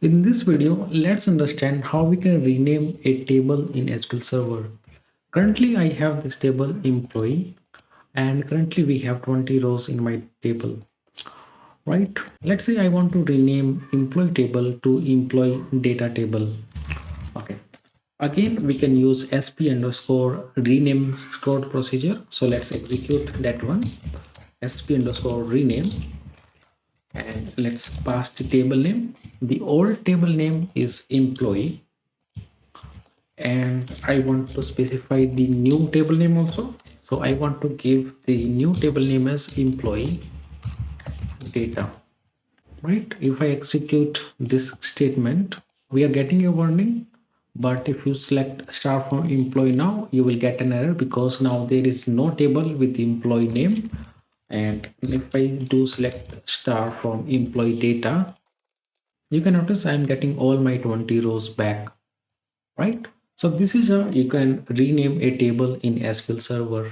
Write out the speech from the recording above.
In this video, let's understand how we can rename a table in SQL Server. Currently, I have this table employee and currently we have 20 rows in my table, right? Let's say I want to rename employee table to employee data table. Okay. Again, we can use sp underscore rename stored procedure. So let's execute that one, sp underscore rename, and let's pass the table name. The old table name is employee, and I want to specify the new table name also. So I want to give the new table name as employee data, right? If I execute this statement, we are getting a warning, but if you select star from employee now, you will get an error because now there is no table with the employee name. And if I do select star from employee data, you can notice I'm getting all my 20 rows back, right? So this is how you can rename a table in SQL Server.